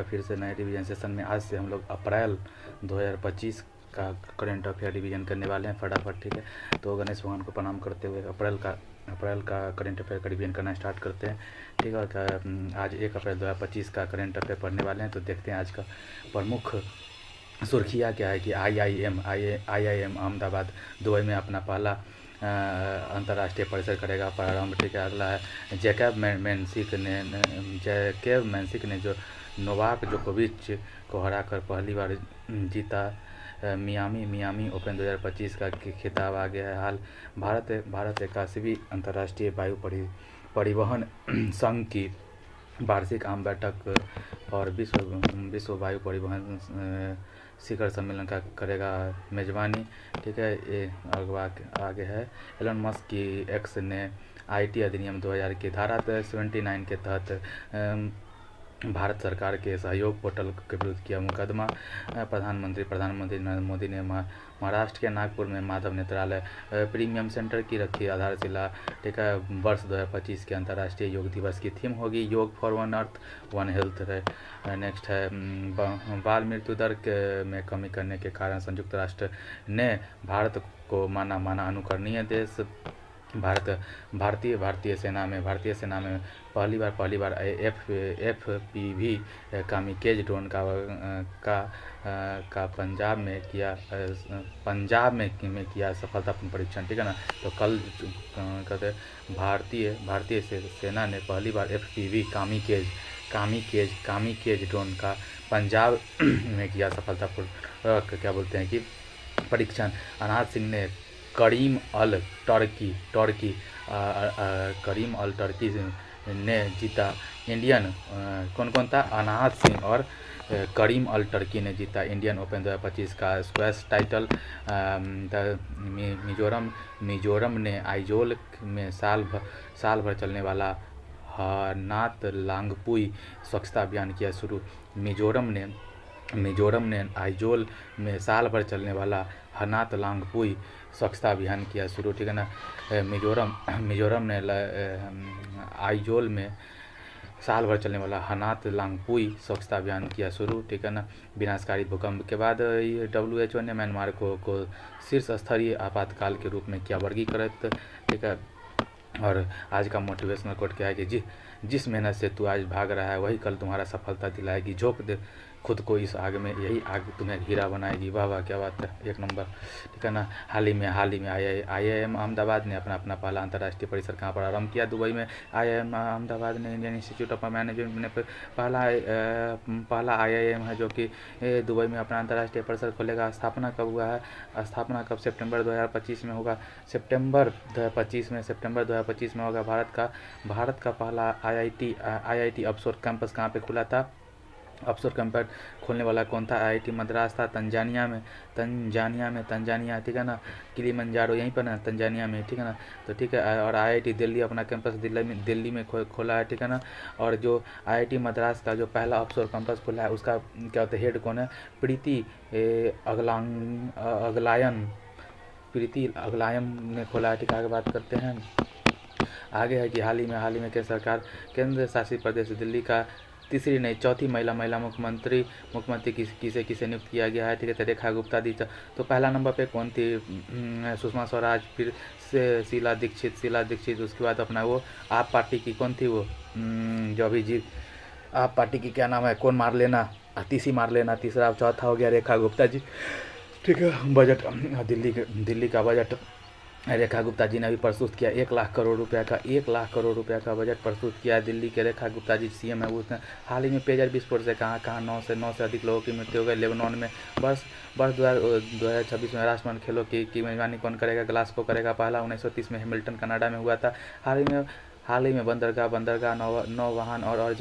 फिर से नए रिवीजन सेशन में आज से हम लोग अप्रैल 2025 का करेंट अफेयर रिवीजन करने वाले हैं फटाफट। ठीक है, तो गणेश भगवान को प्रणाम करते हुए अप्रैल का करेंट अफेयर का रिवीजन करना स्टार्ट करते हैं। ठीक है, और आज 1 अप्रैल 2025 का करेंट अफेयर पढ़ने वाले हैं। तो देखते हैं आज का प्रमुख सुर्खियाँ क्या है कि आईआईएम अहमदाबाद दुबई में अपना पहला अंतर्राष्ट्रीय परिसर करेगा प्रारंभ। ठीक है, अगला है जैकेब मैंसिक ने जो नोवाक जोकोविच को हराकर पहली बार जीता मियामी ओपन 2025 का खिताब आ गया है। हाल भारत 81वीं अंतर्राष्ट्रीय वायु परिवहन संघ की वार्षिक आम बैठक और विश्व वायु परिवहन शिखर सम्मेलन का करेगा मेजबानी। ठीक है, ये आगे है एलन मस्क की एक्स ने आईटी अधिनियम 2000 की धारा 79 के तहत भारत सरकार के सहयोग पोर्टल के विरुद्ध किया मुकदमा। प्रधानमंत्री नरेंद्र मोदी ने महाराष्ट्र के नागपुर में माधव नेत्रालय प्रीमियम सेंटर की रखी आधारशिला। ठीक है, वर्ष 2025 के अंतर्राष्ट्रीय योग दिवस की थीम होगी योग for one earth one health है। नेक्स्ट है बाल मृत्यु दर में कमी करने के कारण संयुक्त राष्ट्र ने भारत को माना अनुकरणीय देश। भारतीय सेना में पहली बार FPV कामिकेज ड्रोन का पंजाब में किया सफलतापूर्ण परीक्षण। ठीक है ना, तो कल कहते भारतीय सेना ने पहली बार FPV कामिकेज ड्रोन का पंजाब में किया सफलतापूर्ण क्या बोलते हैं कि परीक्षण। अनाज सिंह ने करीम अल टर्की ने जीता इंडियन कौन था अनाज सिंह और करीम अल टर्की ने जीता इंडियन ओपन 2025 का स्क्वैश टाइटल। मिजोरम ने आइजोल में साल भर चलने वाला हनात लांगपुई स्वच्छता अभियान किया शुरू। मिजोरम ने आइजोल में साल भर चलने वाला हनात लांगपुई स्वच्छता अभियान किया शुरू। ठीक है ना, मिजोरम ने आइजोल में साल भर चलने वाला हनात लांगपुई स्वच्छता अभियान किया शुरू। ठीक है ना, विनाशकारी भूकंप के बाद WHO ने म्यांमार को शीर्ष स्तरीय आपातकाल के रूप में किया वर्गीकृत। ठीक है, और आज का मोटिवेशनल कोट क्या है कि जिस मेहनत से तू आज भाग रहा है वही कल तुम्हारा सफलता दिलाएगी। झोंक दे खुद को इस आग में, यही आग तुम्हें हीरा बनाएगी। वाह वाह, क्या बात है, एक नंबर। ठीक है ना, हाल ही में आईआईएम अहमदाबाद ने अपना पहला अंतर्राष्ट्रीय परिसर कहाँ पर आरंभ किया? दुबई में। आईआईएम अहमदाबाद ने इंडियन इंस्टीट्यूट ऑफ मैनेजमेंट ने पहला आईआईएम है जो कि दुबई में अपना अंतर्राष्ट्रीय परिसर खोलेगा। स्थापना कब हुआ है? स्थापना कब? सितंबर 2025 में होगा। सितंबर 2025 में होगा। भारत का पहला आईआईटी ऑफशोर कैंपस कहाँ पे खुला था? ऑफशोर कैंपस खोलने वाला कौन था? आईआईटी मद्रास था, तंजानिया में। ठीक है ना, किलिमंजारो यहीं पर ना, तंजानिया में। ठीक है ना, तो ठीक है, और आईआईटी दिल्ली अपना कैंपस दिल्ली में खोला है। ठीक है ना, और जो आईआईटी मद्रास का जो पहला ऑफशोर कैंपस खोला है उसका क्या होता है, हेड कौन है? प्रीति अगलायम ने खोला है। ठीक है, आगे बात करते हैं। आगे है कि हाल ही में केंद्र शासित प्रदेश दिल्ली का तीसरी नहीं चौथी महिला मुख्यमंत्री किसे नियुक्त किया गया है? ठीक है, तो रेखा गुप्ता दी। तो पहला नंबर पे कौन थी? सुषमा स्वराज, फिर से शीला दीक्षित, उसके बाद अपना वो आप पार्टी की कौन थी वो जो अभी जी आप पार्टी की क्या नाम है, कौन मार लेना, तीसरा। चौथा हो गया रेखा गुप्ता जी। ठीक है, बजट दिल्ली का बजट रेखा गुप्ता जी ने अभी प्रस्तुत किया। 1 लाख करोड़ रुपया का बजट प्रस्तुत किया दिल्ली के रेखा गुप्ता जी सीएम है। उसने हाल ही में पेयजल विस्फोट से कहाँ 9 से अधिक लोगों की मृत्यु हो गई लेबनान में। वर्ष 2026 में राष्ट्रमंडल खेलों की मेजबानी कौन करेगा? ग्लासगो करेगा। पहला 1930 में हैमिल्टन कनाडा में हुआ था। हाल ही में बंदरगाह नौवहन और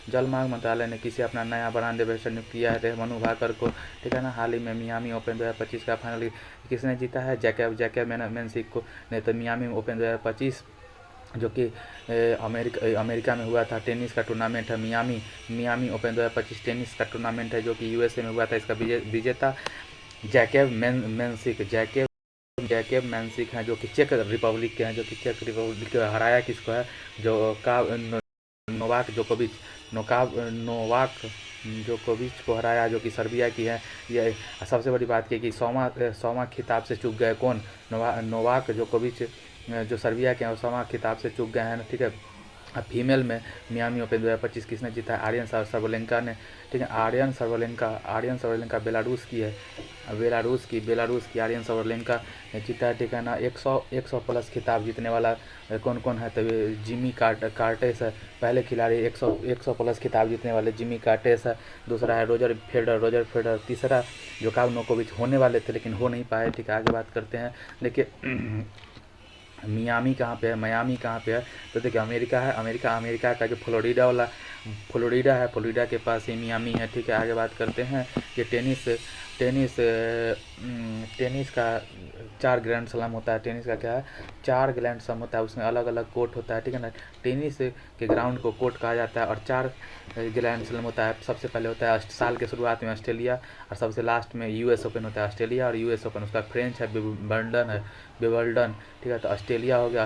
जलमार्ग मंत्रालय ने किसे अपना नया ब्रांड एम्बेसडर नियुक्त किया है? मनु भाकर को। ठीक है ना, हाल ही में मियामी ओपन 2025 का फाइनल किसने जीता है? जैकेब मैंसिक को ने। तो मियामी ओपन 2025 जो कि अमेरिका में हुआ था, टेनिस का टूर्नामेंट है। मियामी ओपन 2025 टेनिस का टूर्नामेंट है जो कि यूएसए में हुआ था। इसका विजेता जैकेब मैंसिक हैं जो कि चेक रिपब्लिक के हैं, जो कि चेक रिपब्लिक हराया किसको है? जो नोवाक जोकोविच को हराया, जो कि सर्बिया की है। ये सबसे बड़ी बात की कि 100वां खिताब से चूक गए कौन, नोवाक जोकोविच जो सर्बिया के हैं, 100वां खिताब से चूक गए हैं, ठीक है। अब फीमेल में मियामी ओपन 2025 किसने जीता है, आर्यन सर्वलेंका ने, ठीक है। आर्यन सर्वलेंका बेलारूस की है, बेलारूस की आर्यन सर्वलेंका ने जीता है, ठीक है ना। 100 प्लस खिताब जीतने वाला कौन कौन है, तो जिमी कार्टेस है पहले खिलाड़ी 100 प्लस खिताब जीतने वाले, जिमी कार्टेस है। दूसरा है रोजर फेडरर। तीसरा जोकोविच होने वाले थे लेकिन हो नहीं पाए, ठीक है। आगे बात करते हैं। देखिए मियामी कहाँ पे है, तो देखिए अमेरिका का जो फ्लोरिडा के पास ही मियामी है, ठीक है। आगे बात करते हैं कि टेनिस का 4 ग्रैंड स्लैम होता है। टेनिस का क्या है, 4 ग्रैंड स्लैम होता है, उसमें अलग अलग कोर्ट होता है, ठीक है ना। टेनिस के ग्राउंड को कोर्ट कहा जाता है और 4 ग्रैंड स्लैम होता है। सबसे पहले होता है साल के शुरुआत में ऑस्ट्रेलिया, और सबसे लास्ट में यूएस ओपन होता है। ऑस्ट्रेलिया और यूएस ओपन, उसका फ्रेंच है विंबलडन, ठीक है। तो ऑस्ट्रेलिया हो गया,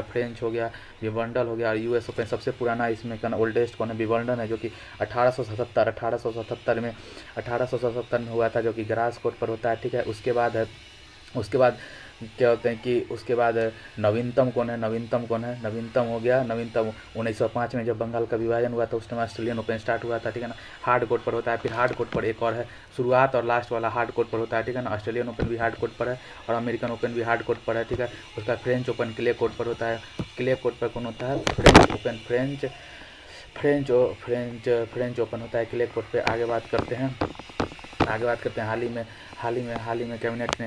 फ्रेंच हो गया, विंबलडन हो गया, और यूएस ओपन सबसे पुराना इसमें का ओल्डेस्ट कौन है, विंबलडन है, जो कि 1877 में हुआ था, जो कि ग्रास कोर्ट पर होता है, ठीक है। उसके बाद क्या होते हैं कि उसके बाद नवीनतम कौन है, नवीनतम हो गया 1905 में जब बंगाल का विभाजन हुआ था, उस टाइम ऑस्ट्रेलियन ओपन स्टार्ट हुआ था, ठीक है ना। हार्ड कोर्ट पर होता है, फिर हार्ड कोर्ट पर एक और है, शुरुआत और लास्ट वाला हार्ड कोर्ट पर होता है, ठीक है ना। ऑस्ट्रेलियन ओपन भी हार्ड कोर्ट पर है और अमेरिकन ओपन भी हार्ड कोर्ट पर है, ठीक है। उसका फ्रेंच ओपन क्ले कोर्ट पर होता है। क्ले कोर्ट पर कौन होता है, फ्रेंच ओपन होता है क्ले कोर्ट पे। आगे बात करते हैं हाल ही में कैबिनेट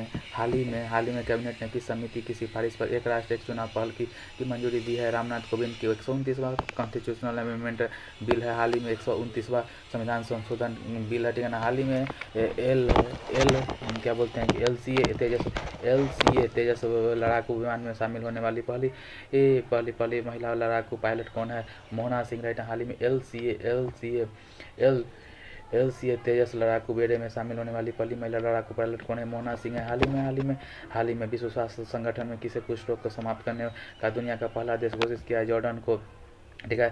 ने किस समिति की सिफारिश पर एक राष्ट्र एक चुनाव पहल की मंजूरी दी है। रामनाथ कोविंद की 129वां कॉन्स्टिट्यूशनल अमेंडमेंट बिल है, हाल ही में 129वां संविधान संशोधन बिल है, ठीक है ना। हाल ही में क्या बोलते हैं कि LCA तेजस लड़ाकू विमान में शामिल होने वाली पहली महिला लड़ाकू पायलट कौन है, मोहना सिंह, राइट। हाल ही में LCA तेजस लड़ाकू बेड़े में शामिल होने वाली पहली महिला लड़ाकू पायलट कौन है, मोहना सिंह है। हाल ही में विश्व स्वास्थ्य संगठन में किसे कुष्ठ रोग को समाप्त करने का दुनिया का पहला देश घोषित किया है, जॉर्डन को, ठीक है।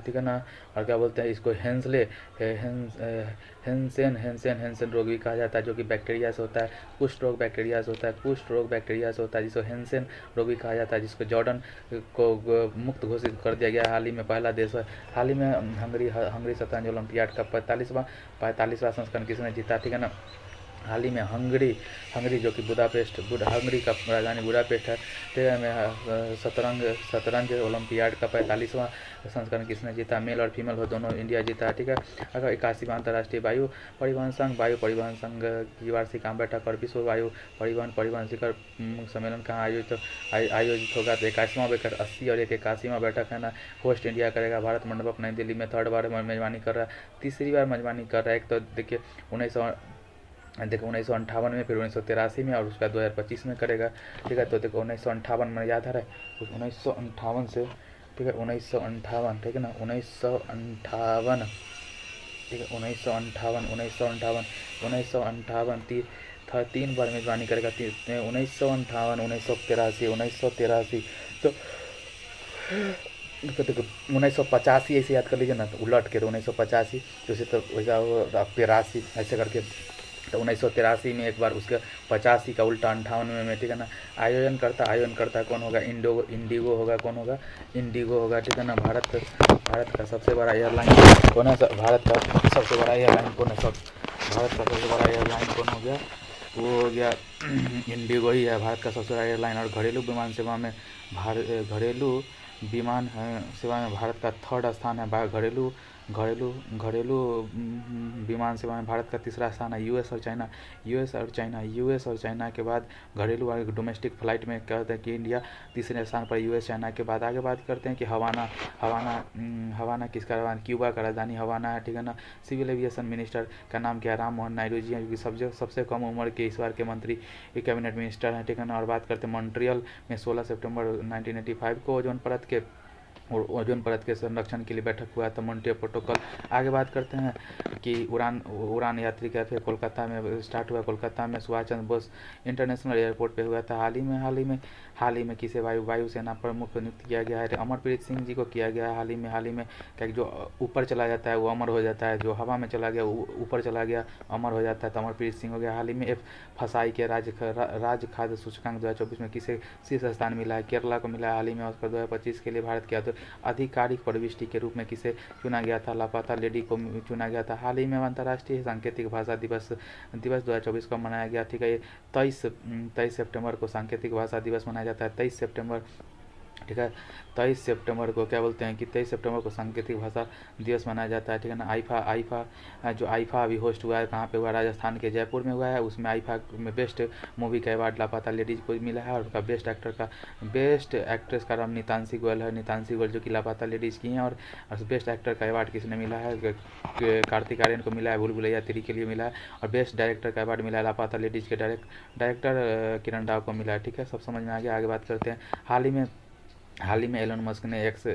ठीक है ना। और क्या बोलते हैं इसको, हेंसेन रोग भी कहा जाता है, जो कि बैक्टीरिया से होता है। कुष्ठ रोग बैक्टीरिया से होता है, जिसको हेंसेन रोग भी कहा जाता है, जिसको जॉर्डन को मुक्त घोषित कर दिया गया। हाल ही में पहला देश है। हाल ही में हंगरी शतरंज ओलंपियाड का 45वां संस्करण किसने जीता, ठीक है ना। हाल ही में हंगरी जो कि हंगरी का राजधानी बुडापेस्ट है, ठीक है। शतरंज ओलंपियाड का 45वां संस्करण किसने जीता, मेल और फीमेल हो दोनों इंडिया जीता है, ठीक है। अगर 81वां अंतर्राष्ट्रीय वायु परिवहन संघ की वार्षिक आम बैठक और विश्व वायु परिवहन शिखर सम्मेलन कहाँ आयोजित होगा, तो 81वां बैठक 80 और 81वां बैठक है ना, होस्ट इंडिया करेगा। भारत मंडप नई दिल्ली में 3rd बार मेजबानी कर रहा है, 3री बार मेजबानी कर रहा है। एक तो देखिए 1958 में, फिर 1983 में और उसका 2025 में करेगा, ठीक है। तो देखो 1958 में याद आ रहा है, 1958 से, ठीक है, 1958, ठीक है ना, 1958, ठीक है, 1958 3 बार मेजबानी करेगा, 1958, 1983, तो देखो 1985 ऐसे याद कर लीजिए ना, तो उलट के, तो 1985 तो उसे तो वैसा 83 ऐसे करके, तो 1983 में एक बार, उसके 85 का उल्टा 98 में, ठीक है ना। आयोजन करता कौन होगा, इंडिगो होगा, कौन होगा, इंडिगो होगा, ठीक है ना। भारत का सबसे बड़ा एयरलाइन कौन है, भारत का सबसे बड़ा एयरलाइन कौन हो गया, वो हो गया इंडिगो ही है भारत का सबसे बड़ा एयरलाइन। और घरेलू विमान सेवा में भारत का 3rd स्थान है। घरेलू विमान सेवा में भारत का 3रा स्थान है। यूएस और चाइना के बाद घरेलू और डोमेस्टिक फ्लाइट में कहते हैं कि इंडिया 3रे स्थान पर, यूएस चाइना के बाद। आगे बात करते हैं कि हवाना किसका राजधानी, क्यूबा का राजधानी हवाना है, ठीक है ना। सिविल एविएशन मिनिस्टर का नाम क्या है, राम मोहन नायडू जी हैं, क्योंकि सबसे कम उम्र के इस बार के मंत्री कैबिनेट मिनिस्टर हैं, ठीक है ना। और बात करते हैं मॉन्ट्रियल में 16 सितंबर 1985 को ओजोन परत के और ओजोन परत के संरक्षण के लिए बैठक हुआ था, मॉन्ट्रियल प्रोटोकॉल। आगे बात करते हैं कि उड़ान यात्री कैफे कोलकाता में स्टार्ट हुआ। कोलकाता में सुभाष चंद्र बोस इंटरनेशनल एयरपोर्ट पे हुआ था। हाल ही में किसे वायुसेना प्रमुख नियुक्त किया गया है? अमरप्रीत सिंह जी को किया गया है हाल ही में। क्या जो ऊपर चला जाता है वो अमर हो जाता है, जो हवा में चला गया ऊपर चला गया अमर हो जाता है, तो अमरप्रीत सिंह हो गया। हाल ही में FSI के राज्य खाद्य सूचकांक 2024 में किसे शीर्ष स्थान मिला है? केरला को मिला है हाल ही में। ऑस्कर 2025 के लिए भारत के आधिकारिक प्रविष्टि के रूप में किसे चुना गया था? लापता लेडी को चुना गया था। हाल ही में अंतर्राष्ट्रीय सांकेतिक भाषा दिवस 2024 को मनाया गया। ठीक है, ये 23 सितंबर को सांकेतिक भाषा दिवस मनाया जाता है। 23 सितंबर, ठीक है, 23 सितंबर को क्या बोलते हैं कि 23 सितंबर को सांकेतिक भाषा दिवस मनाया जाता है। ठीक है ना। आईफा अभी होस्ट हुआ है, कहाँ पे हुआ? राजस्थान के जयपुर में हुआ है। उसमें आईफा में बेस्ट मूवी का अवार्ड लापता लेडीज को मिला है, और उसका बेस्ट एक्ट्रेस का नाम नितांशी गोयल है। नितांशी गोयल जो कि लापता लेडीज की हैं। और बेस्ट एक्टर का अवार्ड किसने मिला है? कार्तिक आर्यन को मिला है, भूल भुलैया 3 के लिए मिला है। और बेस्ट डायरेक्टर का अवार्ड मिला है लापता लेडीज के डायरेक्टर किरण राव को मिला है। ठीक है, सब समझ में आ गया। आगे बात करते हैं। हाल ही में एलन मस्क ने एक्स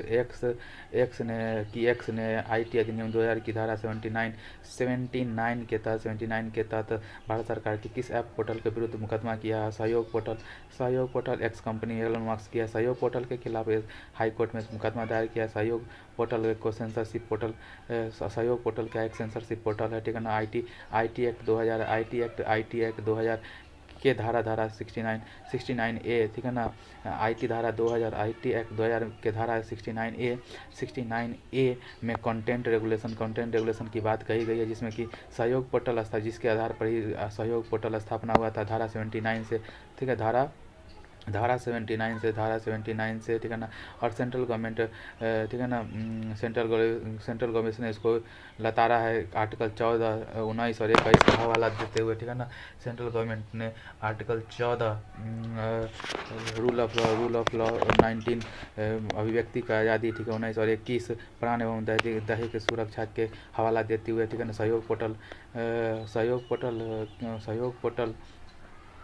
ने IT अधिनियम 2000 की धारा 79 के तहत भारत सरकार की किस ऐप पोर्टल के विरुद्ध मुकदमा किया है? Sahyog portal X company Elon Musk किया सहयोग पोर्टल के खिलाफ हाई कोर्ट में मुकदमा दायर किया। सहयोग पोर्टल को सेंसरशिप पोर्टल, सहयोग पोर्टल का एक सेंसरशिप पोर्टल है। ठीक है ना। IT एक्ट 2000 के धारा 69A, ठीक है ना। IT एक्ट 2000 के धारा 69A में कंटेंट रेगुलेशन की बात कही गई है, जिसमें कि सहयोग पोर्टल जिसके आधार पर ही सहयोग पोर्टल स्थापना हुआ था धारा 79 से। ठीक है, धारा 79 से, ठीक है ना। और सेंट्रल गवर्नमेंट, ठीक है ना, सेंट्रल गवर्नमेंट ने इसको लताड़ा है आर्टिकल 14, 19 और 21 का हवाला देते हुए। ठीक है ना। सेंट्रल गवर्नमेंट ने आर्टिकल 14 रूल ऑफ लॉ 19 अभिव्यक्ति का आज़ादी, ठीक है, 19 और 21 प्राण एवं दैहिक सुरक्षा के हवाला देते हुए। ठीक है ना। सहयोग पोर्टल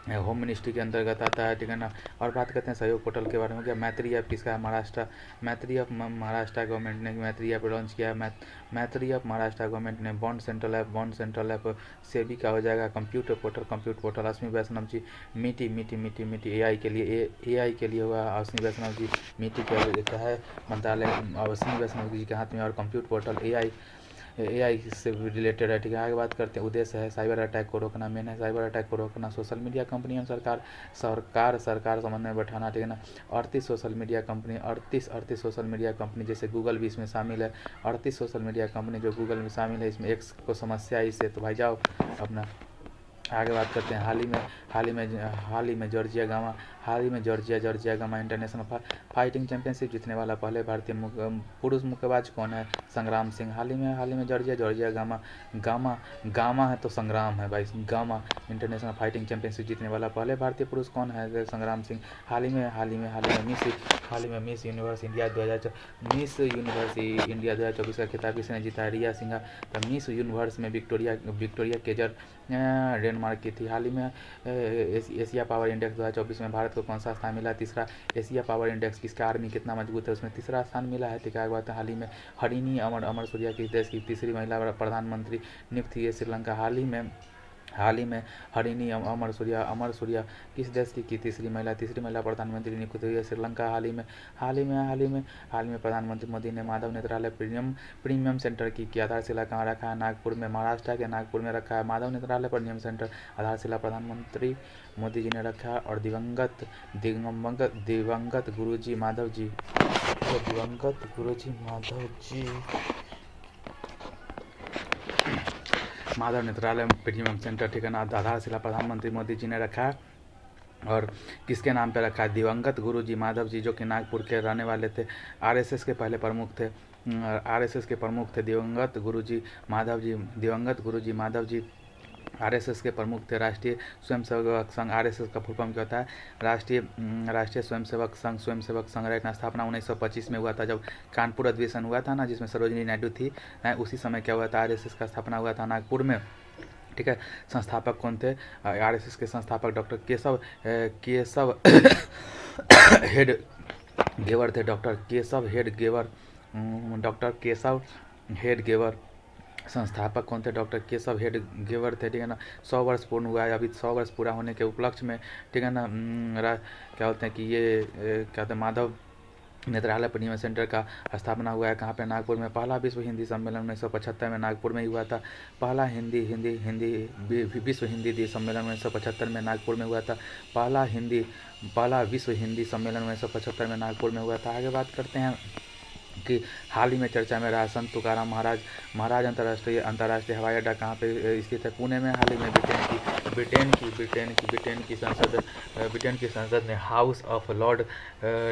होम मिनिस्ट्री के अंतर्गत आता है। ठीक है ना। और बात करते हैं सहयोग पोर्टल के बारे में। क्या मैत्री ऐप किसका है? महाराष्ट्र गवर्नमेंट ने मैत्री ऐप लॉन्च किया है। मैत्री ऐप महाराष्ट्र गवर्नमेंट ने बॉन्ड सेंट्रल ऐप सेबी का हो जाएगा। कंप्यूटर पोर्टल अश्विनी वैष्णव जी मीटी AI के लिए हुआ। अश्विनी वैष्णव जी मीटी क्या है मंत्रालय अश्विनी वैष्णव जी के हाथ में। और कंप्यूटर पोर्टल AI से रिलेटेड है। ठीक है। आगे बात करते हैं। उद्देश्य है साइबर अटैक को रोकना। मेन है साइबर अटैक को रोकना। सोशल मीडिया कंपनी एवं सरकार समन्वय बैठाना। ठीक है ना। 38 सोशल मीडिया कंपनी जैसे गूगल भी इसमें शामिल है। 38 सोशल मीडिया कंपनी जो गूगल में शामिल है, इसमें एक्स को समस्या है इससे, तो भाई जाओ अपना। आगे बात करते हैं। हाल ही में Georgia gamma international fighting championship जीतने वाला पहले भारतीय पुरुष मुक्केबाज कौन है? संग्राम सिंह। हाल ही में जॉर्जिया गामा है तो संग्राम है भाई। गामा इंटरनेशनल फाइटिंग चैंपियनशिप जीतने वाला पहले भारतीय पुरुष कौन है? संग्राम सिंह। हाल ही में मिस यूनिवर्स इंडिया 2024 का खिताब किसने जीता है? रिया सिंघा। तो मिस यूनिवर्स में विक्टोरिया केजर डेनमार्क की थी। हाल ही में एशिया पावर इंडेक्स 2024 में भारत को कौन सा स्थान मिला? तीसरा। एशिया पावर इंडेक्स किसका आर्मी कितना मजबूत है, उसमें तीसरा स्थान मिला है। ठीक है। बात है हाल ही में हरिणी अमर सूर्या किस देश की तीसरी महिला प्रधानमंत्री नियुक्त हुई है? श्रीलंका। हाल ही में हरिणी अमर सूर्या किस देश की तीसरी महिला प्रधानमंत्री नियुक्त हुई है? श्रीलंका। हाल ही में प्रधानमंत्री मोदी ने माधव नेत्रालय प्रीमियम सेंटर की आधारशिला कहाँ रखा है? नागपुर में। महाराष्ट्र के नागपुर में रखा है माधव नेत्रालय प्रीमियम सेंटर। आधारशिला प्रधानमंत्री मोदी जी ने रखा है। और दिवंगत गुरुजी माधव जी माधव नेत्रालय प्रीमियम सेंटर, ठीक है ना, आधारशिला प्रधानमंत्री मोदी जी ने रखा है। और किसके नाम पे रखा है? दिवंगत गुरुजी माधव जी, जो कि नागपुर के रहने वाले थे। RSS के पहले प्रमुख थे। दिवंगत गुरुजी माधव जी RSS के प्रमुख थे। राष्ट्रीय स्वयंसेवक संघ, RSS का फुल फॉर्म क्या होता है? राष्ट्रीय स्वयंसेवक संघ राइट ना। स्थापना 1925 में हुआ था, जब कानपुर अधिवेशन हुआ था ना, जिसमें सरोजिनी नायडू थी। उसी समय क्या हुआ था? RSS का स्थापना हुआ था नागपुर में। ठीक है। संस्थापक कौन थे? RSS के संस्थापक डॉक्टर केशव गेवर थे डॉक्टर केशव हेडगेवर। डॉक्टर केशव हेडगेवर संस्थापक कौन थे? डॉक्टर केशव हेडगेवर थे, ठीक है ना। 100 वर्ष पूर्ण हुआ है अभी, 100 वर्ष पूरा होने के उपलक्ष्य में, ठीक है ना। क्या बोलते हैं कि ये क्या होता है, माधव नेत्रालय परियोजना सेंटर का स्थापना हुआ है कहाँ पे? नागपुर में। पहला विश्व हिंदी सम्मेलन 1975 में नागपुर में ही हुआ था। पहला विश्व हिंदी सम्मेलन 1975 में नागपुर में हुआ था। पहला विश्व हिंदी सम्मेलन 1975 में नागपुर में हुआ था। आगे बात करते हैं कि हाल ही में चर्चा में रहा संत तुकाराम महाराज अंतर्राष्ट्रीय हवाई अड्डा कहाँ पे स्थित है? पुणे में। हाल ही में ब्रिटेन की संसद ने हाउस ऑफ लॉर्ड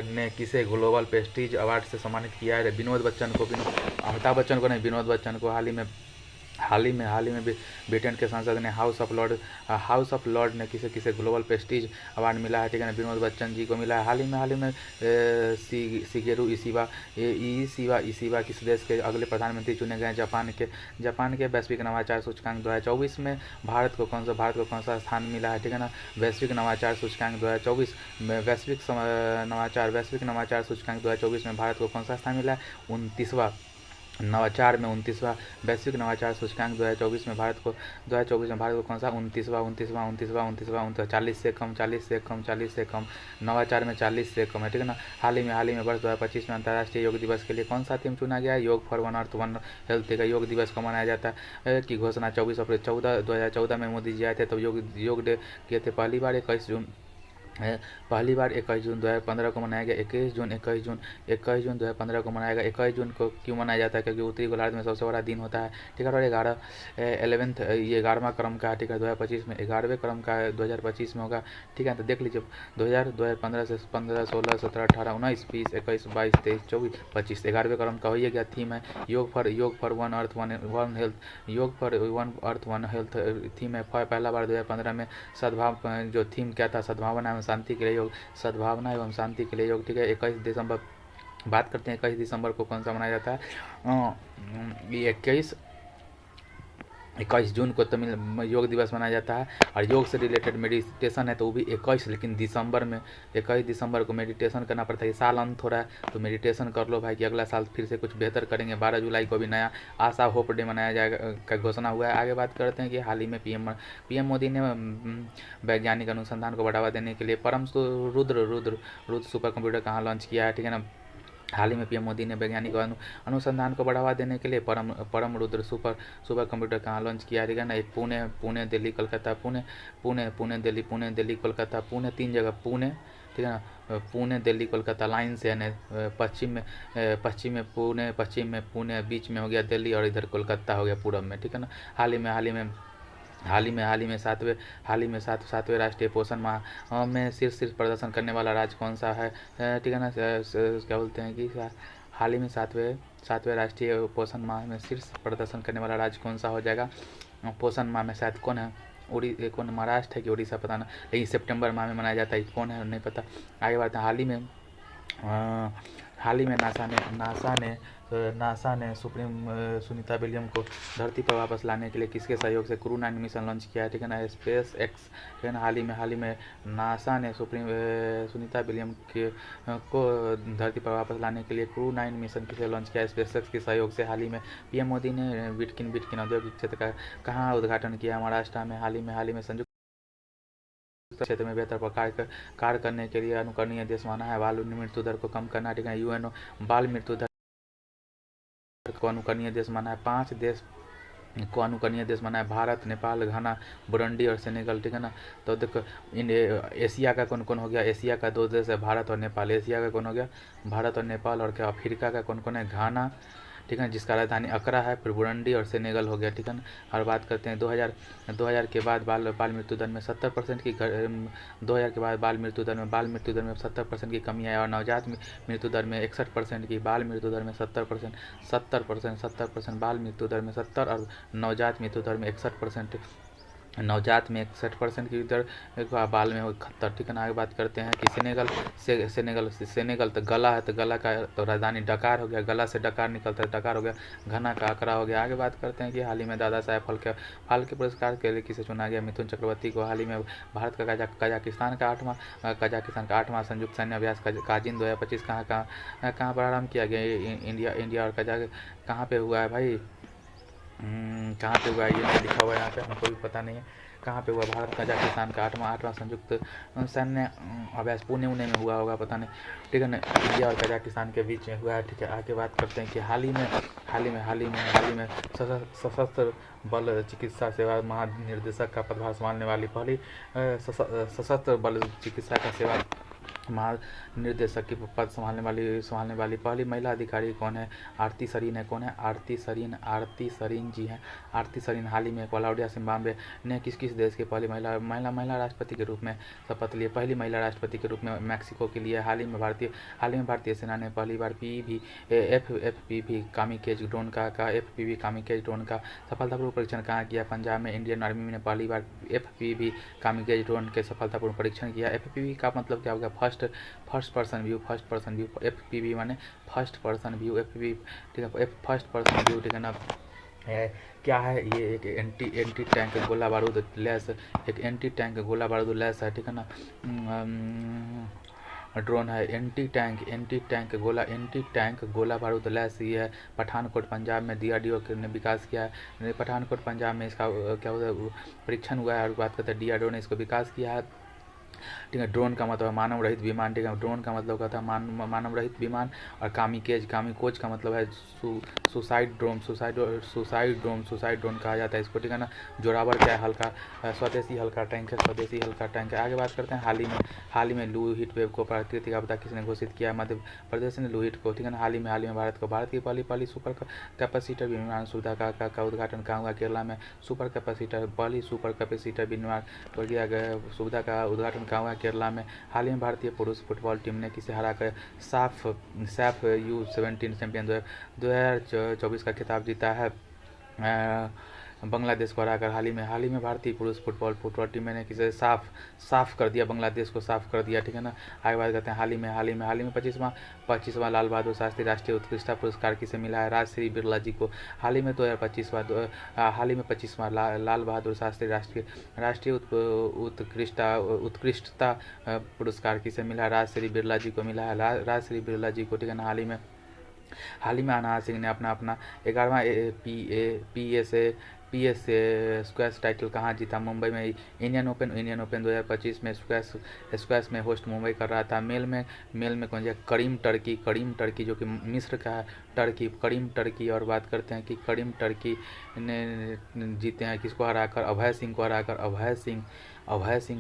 ने किसे ग्लोबल प्रेस्टीज अवार्ड से सम्मानित किया है? अमिताभ बच्चन को नहीं, विनोद बच्चन को। हाल ही में ब्रिटेन के संसद ने हाउस ऑफ लॉर्ड ने किसे ग्लोबल प्रेस्टीज अवार्ड मिला है, ठीक है ना। विनोद बच्चन जी को मिला है। हाल ही में शिगेरू इशिबा किस देश के अगले प्रधानमंत्री चुने गए? जापान के वैश्विक नवाचार सूचकांक 2024 में भारत को कौन सा स्थान मिला है, ठीक है ना। वैश्विक नवाचार सूचकांक 2024 में वैश्विक नवाचार सूचकांक 2024 में भारत को कौन सा स्थान मिला है? 29वां वैश्विक नवाचार सूचकांक 2024 में भारत को कौन सा 29वां 40 से कम नवाचार में 40 से कम है, ठीक है ना। हाल ही में वर्ष 2025 में अंतर्राष्ट्रीय योग दिवस के लिए कौन सा थीम चुना गया है? योग for one earth one health का योग दिवस को मनाया जाता है की घोषणा 24 अप्रैल 2014 में मोदी जी आए थे, तो योग डे किए थे। पहली बार 21 जून 2015 को मनाया गया। 21 जून 2015 को मनाया गया। 21 जून को क्यों मनाया जाता है? क्योंकि उत्तरी गोलार्ध में सबसे बड़ा दिन होता है, ठीक है। और 11वां क्रम का, ठीक है, 2025 में 11वें क्रम का 2025 में होगा, ठीक है। तो देख लीजिए 2015 से 15, 16, 17, 18, 19, 20, 21, 22, 23, 24, 25 11वें क्रम का हो गया। थीम है योग for one earth one health theme है। पहला बार 2015 में सद्भाव जो थीम क्या था? सद्भावना एवं शांति के लिए योग, सद्भावना एवं शांति के लिए योग, ठीक है। 21 दिसंबर बात करते हैं 21 दिसंबर को कौन सा मनाया जाता है? 21 जून को तमिल योग दिवस मनाया जाता है। और योग से रिलेटेड मेडिटेशन है तो वो भी 21, लेकिन दिसंबर में 21 दिसंबर को मेडिटेशन करना पड़ता है। साल अंत हो रहा है तो मेडिटेशन कर लो भाई कि अगला साल फिर से कुछ बेहतर करेंगे। 12 जुलाई को भी नया आशा होप डे मनाया जाएगा का घोषणा हुआ है। आगे बात करते हैं कि हाल ही में पीएम मोदी ने वैज्ञानिक अनुसंधान को बढ़ावा देने के लिए परम रुद्र सुपर कंप्यूटर कहाँ लॉन्च किया है, ठीक है ना। हाल ही में पीएम मोदी ने वैज्ञानिक अनुसंधान को बढ़ावा देने के लिए परम रुद्र सुपर कंप्यूटर कहाँ लॉन्च किया है, एक पुणे दिल्ली कोलकाता, पुणे दिल्ली कोलकाता, पुणे 3 जगह, पुणे, ठीक है ना। पुणे दिल्ली कोलकाता लाइन से, यानी पश्चिम में पुणे, बीच में हो गया दिल्ली और इधर कोलकाता हो गया पूरब में, ठीक है ना। हाल ही में सातवें राष्ट्रीय पोषण माह में शीर्ष प्रदर्शन करने वाला राज्य कौन सा है, ठीक है ना। क्या बोलते हैं कि हाल ही में सातवें राष्ट्रीय पोषण माह में शीर्ष प्रदर्शन करने वाला राज्य कौन सा हो जाएगा? पोषण माह में शायद कौन है? कौन महाराष्ट्र है कि उड़ीसा, पता ना, लेकिन सितंबर माह में मनाया जाता है। कौन है नहीं पता। आगे बात है हाल ही में नासा ने सुनीता विलियम को धरती पर वापस लाने के लिए किसके सहयोग से क्रू 9 मिशन लॉन्च किया है, ठीक है ना। स्पेस एक्स, ठीक है ना। हाल ही में नासा ने सुनीता विलियम को धरती पर वापस लाने के लिए क्रू 9 मिशन किसे लॉन्च किया है? स्पेस एक्स के सहयोग से। हाल ही में पीएम मोदी ने बिटकिन औद्योगिक क्षेत्र का कहाँ उद्घाटन किया? महाराष्ट्र में। हाल ही में संयुक्त क्षेत्र में बेहतर कार्य करने के लिए अनुकरणीय देश माना है। बाल मृत्यु दर को कम करना, ठीक है। यूएनओ बाल मृत्यु दर को अनुकरणीय देश माना है। 5 देश को अनुकरणीय देश माना है: भारत, नेपाल, घाना, बुरुंडी और सेनेगल, ठीक है ना। तो देखो एशिया का कौन कौन हो गया? एशिया का 2 देश है, भारत और नेपाल। एशिया का कौन हो गया? भारत और नेपाल। और क्या अफ्रीका का कौन कौन है? घाना, ठीक है, जिसका राजधानी अकरा है। फिर बुरुंडी और सेनेगल हो गया, ठीक है ना। और बात करते हैं 2000 के बाद बाल मृत्यु दर में 70% की 2000 के बाद बाल मृत्यु दर में 70% की कमी आई। और नवजात मृत्यु दर में 61% की, बाल मृत्यु दर में 70% बाल मृत्यु दर में 70 और नवजात मृत्यु दर में 61%। नवजात में 61% की दर, बाल में 71। ठीक है ना। आगे बात करते हैं कि सेनेगल तो गला है, तो गला का तो राजधानी डकार हो गया, गला से डकार निकलता है, डकार हो गया, घना का अकरा हो गया। आगे बात करते हैं कि हाल ही में दादा साहेब फाल्के पुरस्कार के लिए किसे चुना गया? मिथुन चक्रवर्ती को। हाल ही में भारत का कजाकिस्तान का 8वां संयुक्त सैन्य अभ्यास काजिन 2025 कहाँ पर आरम्भ किया गया? इंडिया और कजाक कहाँ पे हुआ है भाई? कहाँ पे हुआ है ये नहीं लिखा हुआ है यहाँ पे, हमको भी पता नहीं है कहाँ पे हुआ। भारत कजाकिस्तान का 8वां संयुक्त सैन्य अभ्यास पुणे में हुआ होगा, पता नहीं। ठीक है ना। इंडिया और कजाकिस्तान के बीच में हुआ है। ठीक है। आगे बात करते हैं कि हाल ही में सशस्त्र बल चिकित्सा सेवा महानिर्देशक का पदभार संभालने वाली पहली सशस्त्र बल चिकित्सा का सेवा महानिर्देशक की पद संभालने वाली पहली महिला अधिकारी कौन है? आरती सरीन है। कौन है? आरती सरीन जी हैं। आरती सरीन। हाल ही में क्लाउडिया जिम्बाब्वे ने किस देश की पहली महिला राष्ट्रपति के रूप में शपथ ली? पहली महिला राष्ट्रपति के रूप में मैक्सिको के लिए। हाल ही में भारतीय सेना ने पहली बार FPV कामिकेज ड्रोन का सफलतापूर्वक परीक्षण कहाँ किया? पंजाब में। इंडियन आर्मी ने पहली बार FPV कामिकेज ड्रोन के सफलतापूर्वक परीक्षण किया। FPV का मतलब क्या होगा? First person view. FPV माने फर्स्ट पर्सन व्यू। FPV, ठीक है, फर्स्ट पर्सन व्यू। ठीक है ना। क्या है ये? एक एंटी टैंक गोला बारूद लैस है। ठीक है ना। ड्रोन है। एंटी टैंक गोला बारूद लैस ये है। पठानकोट पंजाब में DRDO ने विकास किया है। पठानकोट पंजाब में इसका क्या होता है? परीक्षण हुआ है और बात करते हैं DRDO ने इसको विकास किया है। ठीक है। ड्रोन का मतलब है मानव रहित विमान। ठीक है। ड्रोन का मतलब क्या था? मानव रहित विमान। और कामिकोज का मतलब है सुसाइड ड्रोन कहा जाता है इसको। ठीक है ना। जोरावर क्या है? हल्का स्वदेशी हल्का टैंक है। आगे बात करते हैं हाल ही में लू हीट वेव को प्राकृतिक आपदा किसने घोषित किया? मध्य प्रदेश ने लू हीट को। ठीक है ना। हाल ही में भारत की पहली सुपर कैपेसिटर विमान सुविधा का उद्घाटन कहाँ हुआ? केरला में। पहली सुपर कैपेसिटर विमान सुविधा का उद्घाटन कहाँ हुआ? केरला में। हाल ही में भारतीय पुरुष फुटबॉल टीम ने किसे हराकर सैफ U17 चैंपियन 2024 का खिताब जीता है? बांग्लादेश को हराकर। हाल ही में भारतीय पुरुष फुटबॉल टीम ने किसे साफ कर दिया? बांग्लादेश को साफ कर दिया। ठीक है ना। आगे बात करते हैं हाल ही में 25वां लाल बहादुर शास्त्री राष्ट्रीय उत्कृष्टता पुरस्कार किसे मिला है? राजश्री बिरला जी को। हाल ही में 25वां लाल बहादुर शास्त्री राष्ट्रीय उत्कृष्टता पुरस्कार किसे मिला है? राजश्री बिरला जी को मिला है। राजश्री बिरला जी को। ठीक है ना। हाल ही में अनाहत सिंह ने अपना 11वां PSA स्क्वैश टाइटल कहाँ जीता? मुंबई में। इंडियन ओपन 2025 में स्क्वैश में होस्ट मुंबई कर रहा था। मेल में कौन सा? करीम टर्की जो कि मिस्र का है। करीम टर्की। और बात करते हैं कि करीम टर्की ने जीते हैं किसको हराकर? अभय सिंह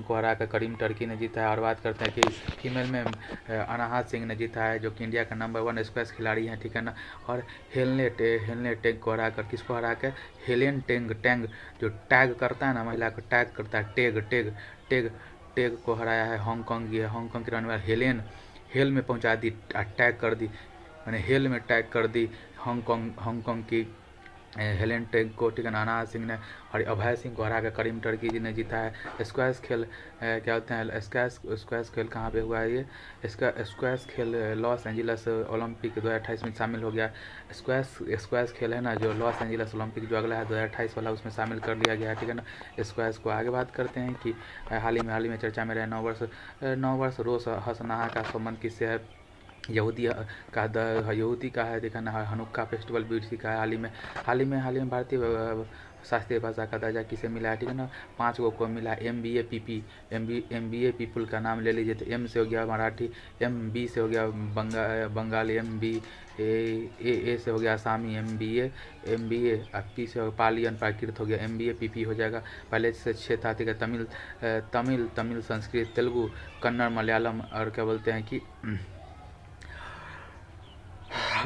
को हराकर करीम टर्की ने जीता है। और बात करते हैं कि फीमेल में अनाहत सिंह ने जीता है, जो कि इंडिया का नंबर 1 स्क्वैश खिलाड़ी हैं। ठीक है ना। और हेलेन टेंग को हराकर किसको हराकर? हेलेन टेंग जो टैग करता है ना, महिला को टैग करता है, टेग को हराया है। हांगकांग की रहने वाली हेल में पहुंचा दी, टैग कर दी, मैंने हेल में टैग कर दी हांगकांग की हेलेन टेग को। ठीक है। अनाहत सिंह ने और अभय सिंह को हराकर करीम टर्की जी ने जीता है। स्क्वैश खेल क्या होते हैं? स्क्वैश खेल कहाँ पे हुआ है? ये स्क्वैश खेल लॉस एंजिलस ओलंपिक 2028 में शामिल हो गया। स्क्वैश खेल है ना, जो लॉस एंजिलस ओलंपिक जो अगला है 2028 वाला, उसमें शामिल कर लिया गया है। ठीक है ना। स्क्वैश को। आगे बात करते हैं कि हाल ही में चर्चा में रहे 9 वर्ष रोज हसनाहा का संबंध किससे है? यहूदी का है। देखा ना। हनुक्का फेस्टिवल बीसी का है। हाल ही में भारतीय शास्त्रीय भाषा का दर्जा किसे मिला है? ठीक है ना। 5 को मिला। MBA पीपुल का नाम ले लीजिए तो M से हो गया मराठी, MB से हो गया बंगाली, MBA से हो गया आसामी, MBA और P से पाली प्राकृत हो गया, MBA PP हो जाएगा। पहले से 6 था। ठीक है। तमिल संस्कृत तेलुगु कन्नड़ मलयालम और क्या बोलते हैं कि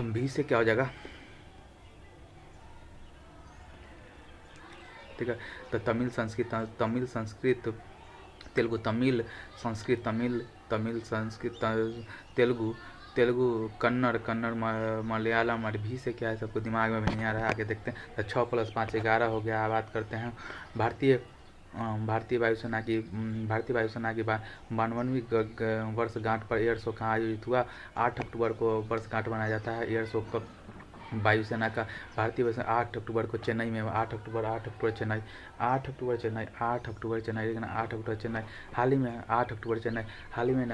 B से क्या हो जाएगा? ठीक है। तो तमिल संस्कृत तेलुगु, तमिल संस्कृत तेलुगु कन्नड़ मलयालम और भी से क्या है? सबको दिमाग में भी नहीं आ रहा है। आगे देखते हैं। तो 6 + 5 11 हो गया। बात करते हैं भारतीय वायुसेना की 52वीं वर्षगांठ पर एयर शो कहाँ आयोजित हुआ। 8 अक्टूबर को वर्षगांठ मनाया जाता है एयर शो का वायुसेना का। भारतीय वायुसेना 8 अक्टूबर को चेन्नई में 8 अक्टूबर चेन्नई 8 अक्टूबर चेन्नई लेकिन 8 अक्टूबर चेन्नई। हाल ही में 8 अक्टूबर चेन्नई। हाल ही में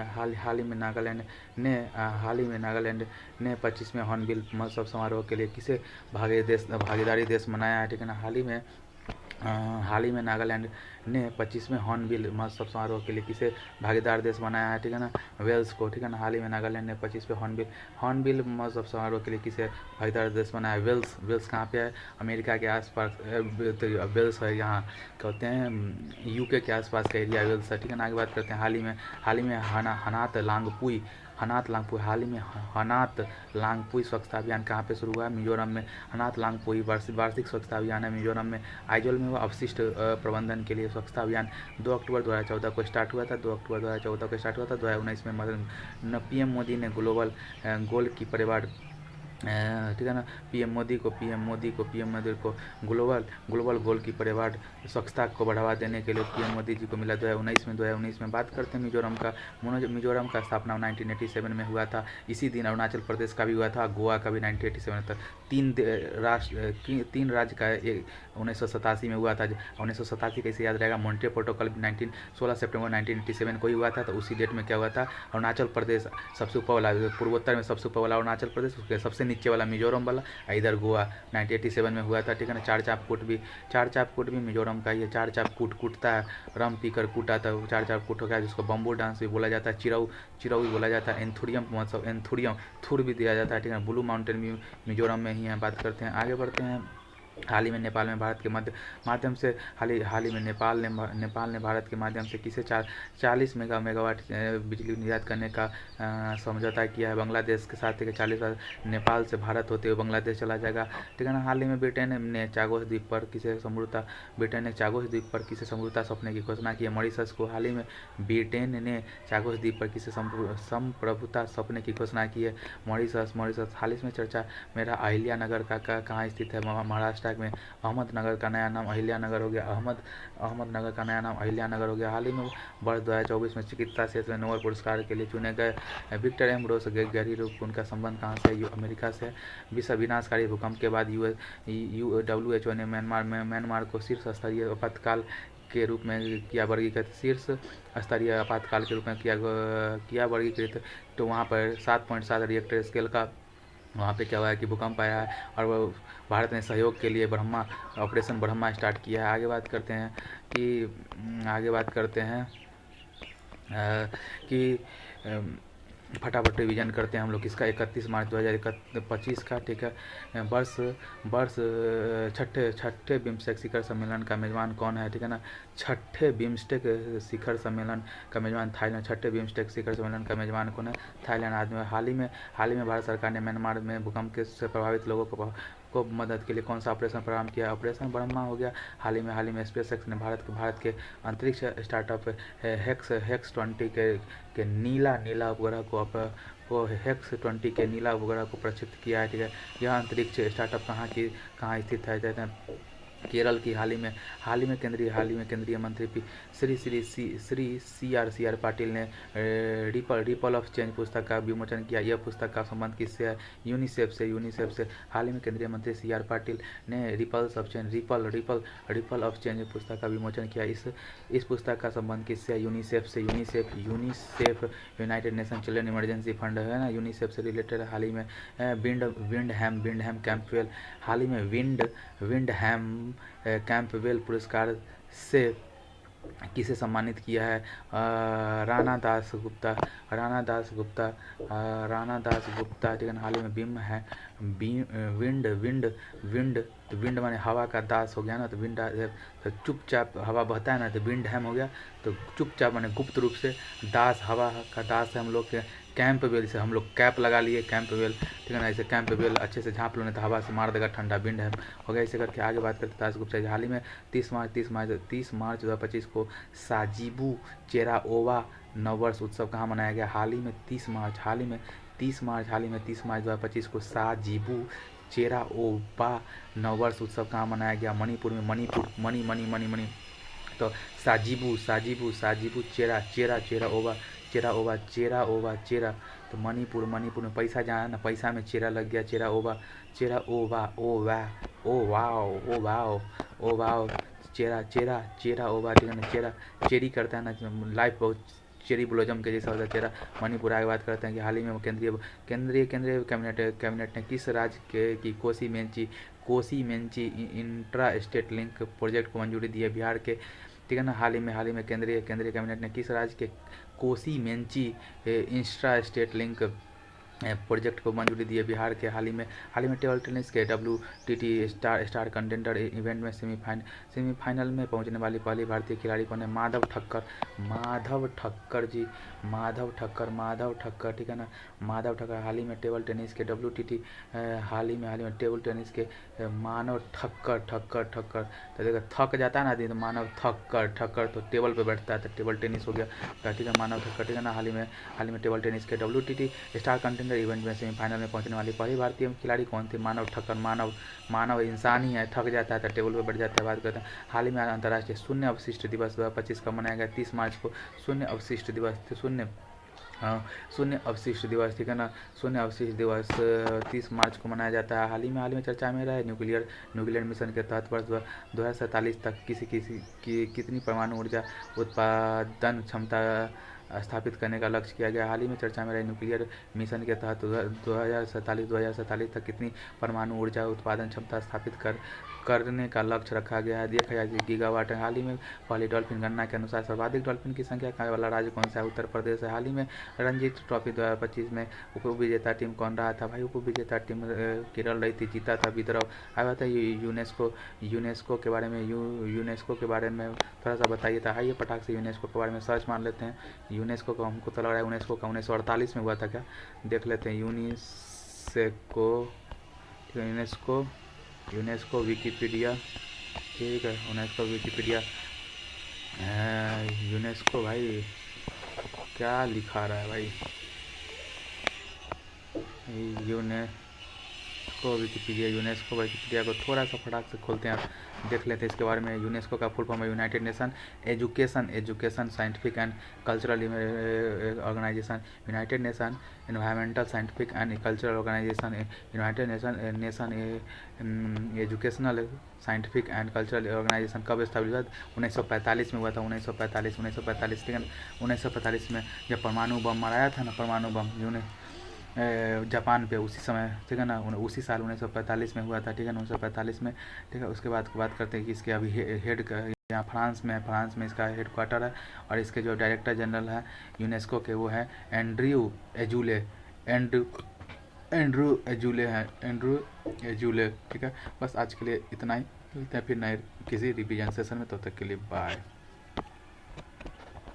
नागालैंड ने 25वें हॉर्नबिल महोत्सव समारोह के लिए किसे भागीदारी देश बनाया है। ठीक है ना। हाल ही में नागालैंड ने 25वें हॉर्नबिल महोत्सव समारोह के लिए किसे भागीदार देश बनाया है। ठीक है ना। वेल्स को। ठीक है ना। हाल ही में नागालैंड ने 25वें हॉर्नबिल महोत्सव समारोह के लिए किसे भागीदार देश बनाया है। वेल्स कहाँ पे है। अमेरिका के आसपास वेल्स है। यहाँ क्या होते हैं यूके के आसपास का एरिया वेल्स है। ठीक है ना। आगे बात करते हैं हाल ही में हनात लांगपुई हाल ही में हनात लांगपुई स्वच्छता अभियान कहाँ पे शुरू हुआ है। मिजोरम में। हनात लांगपुई वार्षिक स्वच्छता अभियान है मिजोरम में। आइजोल में हुआ। अपशिष्ट प्रबंधन के लिए स्वच्छता अभियान 2 अक्टूबर 2014 को स्टार्ट हुआ था। 2019 में पीएम मोदी ने ग्लोबल गोल की परिवार ठीक है ना। पीएम मोदी को ग्लोबल गोल की परिवार स्वच्छता को बढ़ावा देने के लिए पीएम मोदी जी को मिला 2019 में। बात करते हैं मिजोरम का स्थापना 1987 में हुआ था। इसी दिन अरुणाचल प्रदेश का भी हुआ था, गोवा का भी 1987 तक। 3 राज्य का 1987 में हुआ था। 1987 कैसे याद रहेगा। मॉन्ट्रियल प्रोटोकॉल 16 सितंबर 1987 को ही हुआ था। तो उसी डेट में क्या हुआ था, अरुणाचल प्रदेश सबसे ऊपर वाला, पूर्वोत्तर में सबसे ऊपर वाला अरुणाचल प्रदेश, उसके सबसे नीचे वाला मिजोरम वाला, इधर गोवा 1987 में हुआ था। ठीक है ना। चार चाप कूट भी मिजोरम का ही है। चार चाप कूटता है, रम पीकर कूटा था, चार चाप कूट हो गया, जिसको बम्बू डांस भी बोला जाता है, चिराऊ भी बोला जाता है, एंथुरियम महोत्सव थुर भी दिया जाता है। ठीक है। ब्लू माउंटेन भी मिजोरम में ही है। बात करते हैं, आगे बढ़ते हैं। हाल ही में नेपाल में भारत के माध्यम से नेपाल ने भारत के माध्यम से किसे 40 मेगावाट बिजली निर्यात करने का समझौता किया है। बांग्लादेश के साथ 40 नेपाल से भारत होते हुए बांग्लादेश चला जाएगा। ठीक है ना। हाल ही में ब्रिटेन ने चागोस द्वीप पर किसे समरूता सौंपने की घोषणा की है। मॉरिशस को। हाल ही में ब्रिटेन ने चागोस द्वीप पर किसे संप्रभुता सौंपने की घोषणा की है। मॉरिशस। हाल ही में चर्चा मेरा अहिल्या नगर का कहाँ स्थित है। महाराष्ट्र में। अहमदनगर का नया नाम अहिल्यानगर हो गया। अहमदनगर का नया नाम अहिल्यानगर हो गया। हाल ही में वर्ष 2024 में चिकित्सा क्षेत्र में नोबेल पुरस्कार के लिए चुने गए विक्टर एम्ब्रोस गहरी रूप उनका संबंध कहाँ से है। अमेरिका से। विश्व विनाशकारी भूकंप के बाद WHO ने म्यांमार को शीर्ष स्तरीय आपातकाल के रूप में किया वर्गीकृत। तो वहाँ पर 7.7 रिएक्टर स्केल का वहाँ पे क्या हुआ है कि भूकंप आया है और वो भारत ने सहयोग के लिए ऑपरेशन ब्रह्मा स्टार्ट किया है। आगे बात करते हैं कि फटाफट रिवीजन करते हैं हम लोग इसका। 31 मार्च 2025 का। ठीक है। वर्ष छठे बिम्स्टेक शिखर सम्मेलन का मेजबान कौन है। ठीक है ना। छठे बिम्स्टेक शिखर सम्मेलन का मेजबान थाईलैंड। छठे बिम्स्टेक शिखर सम्मेलन का मेजबान कौन है, थाईलैंड आदमी। हाल ही में भारत सरकार ने म्यांमार में भूकंप से प्रभावित लोगों को मदद के लिए कौन सा ऑपरेशन प्रारंभ किया। ऑपरेशन ब्रह्मा हो गया। हाल ही में स्पेसएक्स ने भारत के अंतरिक्ष स्टार्टअप हेक्स 20 के नीला उपग्रह को हेक्स-20 के नीला उपग्रह को प्रक्षेपित किया है। ठीक है। यह अंतरिक्ष स्टार्टअप कहाँ स्थित है, कहते हैं केरल की। हाल ही में केंद्रीय मंत्री श्री CR पाटिल ने रिपल ऑफ चेंज पुस्तक का विमोचन किया। यह पुस्तक का संबंध किससे है, यूनिसेफ से। हाल ही में केंद्रीय मंत्री CR पाटिल ने रिपल ऑफ चेंज पुस्तक का विमोचन किया। इस पुस्तक का संबंध किससे है, यूनिसेफ से। UNICEF United nation children emergency fund है ना, यूनिसेफ से रिलेटेड। हाल ही में विंडहैम कैंपवेल। हाल ही में विंडहैम कैंपवेल पुरस्कार से किसे सम्मानित किया है, राणा दास गुप्ता। ठीक है। हाल ही में विंड माने हवा का दास हो गया ना, तो विंड तो चुपचाप हवा बहता है ना, तो विंड हैम हो गया। तो चुपचाप माने गुप्त रूप से, दास हवा का दास है हम लोग के। कैंपवेल से हम लोग कैप लगा लिए, कैंपवेल। ठीक है ना। ऐसे कैंपवेल अच्छे से झाँप लो नहीं तो हवा से मार देगा ठंडा, विंड हैम हो गया। ऐसे करके आगे बात करते दास गुप्ता। हाल ही में 30 मार्च 2025 को साजिबू चेराओवा नववर्ष उत्सव कहाँ मनाया गया। हाल ही में 30 मार्च 2025 को साजिबू चेराओबा नववर्ष उत्सव कहाँ मनाया गया, मणिपुर में। मणि तो साजिबू साजिबू साजिबू चेरा चेरा चेरा ओवा चेरा ओवा चेरा ओवा चेरा। तो मणिपुर मणिपुर में पैसा जहाँ है ना, पैसा में चेरा लग गया, चेरा ओवा ओ वाह ओ वाओ ओ वाओ ओ वाओ चेरा चेरा चेरा ओवा, ठीक है ना। चेरा चेरी करता है ना, लाइफ बहुत चेरी ब्लोजम के जैसा होता है चेहरा। मणिपुर आगे बात करते हैं कि हाल ही में केंद्रीय केंद्रीय केंद्रीय कैबिनेट ने किस राज्य की Kosi Mechi intra state link project को मंजूरी दी है? बिहार के, ठीक है ना। हाल ही में केंद्रीय कैबिनेट ने किस राज्य के Kosi Mechi intra state link project को मंजूरी दी है? बिहार के। हाल ही में टेबल टेनिस के WTT स्टार कंटेंडर इवेंट में सेमीफाइनल में पहुंचने वाली पहली भारतीय खिलाड़ी कौन है? माधव ठक्कर जी, माधव ठक्कर, ठीक है ना। माधव ठक्कर। हाल ही में टेबल टेनिस के WTT हाल ही में टेबल टेनिस के मानव ठक्कर। तो देखो थक जाता है ना आदमी तो मानव ठक्कर तो टेबल पे बैठता है तो टेबल टेनिस हो गया, ठीक है। मानव ठक्कर, ठीक है ना। हाल ही में टेबल टेनिस के WTT स्टार कंटेंडर इवेंट में सेमीफाइनल में पहुंचने वाली पहली भारतीय खिलाड़ी कौन थी? मानव ठक्कर। मानव इंसान ही है, थक जाता है तो टेबल पर बैठ जाता है। बात करते हैं हाल ही में अंतर्राष्ट्रीय शून्य अवशिष्ट दिवस 2025 का मनाया गया 30 मार्च को। शून्य अवशिष्ट दिवस, शून्य अवशिष्ट दिवस, ठीक है ना। शून्य अवशिष्ट दिवस 30 मार्च को मनाया जाता है। हाल ही में चर्चा में रहा है न्यूक्लियर मिशन के तहत वर्ष 2047 तक कितनी परमाणु ऊर्जा उत्पादन क्षमता स्थापित करने का लक्ष्य किया गया? हाल ही में चर्चा में रहे न्यूक्लियर मिशन के तहत 2047 तक कितनी परमाणु ऊर्जा उत्पादन क्षमता स्थापित करने का लक्ष्य रखा गया है? 1000 गीगावाट है। हाल ही में पहली डॉल्फिन गणना के अनुसार सर्वाधिक डॉल्फिन की संख्या वाला राज्य कौन सा है? उत्तर प्रदेश है। हाल ही में रणजी ट्रॉफी 2025 में उप विजेता टीम कौन रहा था? भाई उप विजेता टीम केरल रही थी, जीता था विदर्भ। आया था यूनेस्को के बारे में थोड़ा सा बताइए था। आइए पटाख से यूनेस्को के बारे में सर्च मार लेते हैं। यूनेस्को का हमको तो लग रहा है यूनेस्को का 1948 में हुआ था क्या, देख लेते हैं। यूनेस्को विकिपीडिया, ठीक है। यूनेस्को भाई क्या लिखा रहा है भाई? यूनेस्को विकिपीडिया को थोड़ा सा फटाक से खोलते हैं, देख लेते हैं इसके बारे में। यूनेस्को का फुल फॉर्म है united nation education scientific and cultural organisation, united nation environmental scientific and cultural organisation, united nation educational scientific and cultural organisation. कब स्थापित हुआ? 1945 में हुआ था। 1945, ठीक है। 1945 में जब परमाणु बम माराया था ना, परमाणु बम जापान पे, उसी समय, ठीक है ना, उसी साल 1945 में हुआ था, ठीक है ना, 1945 में, ठीक है। उसके बाद बात करते हैं कि इसके अभी हेड का यहाँ फ्रांस में इसका हेडक्वार्टर है और इसके जो डायरेक्टर जनरल है यूनेस्को के वो है एंड्रयू एजूले, ठीक है। बस आज के लिए इतना ही, मिलते हैं फिर नए किसी रिवीजन सेशन में, तब तक के लिए बाय।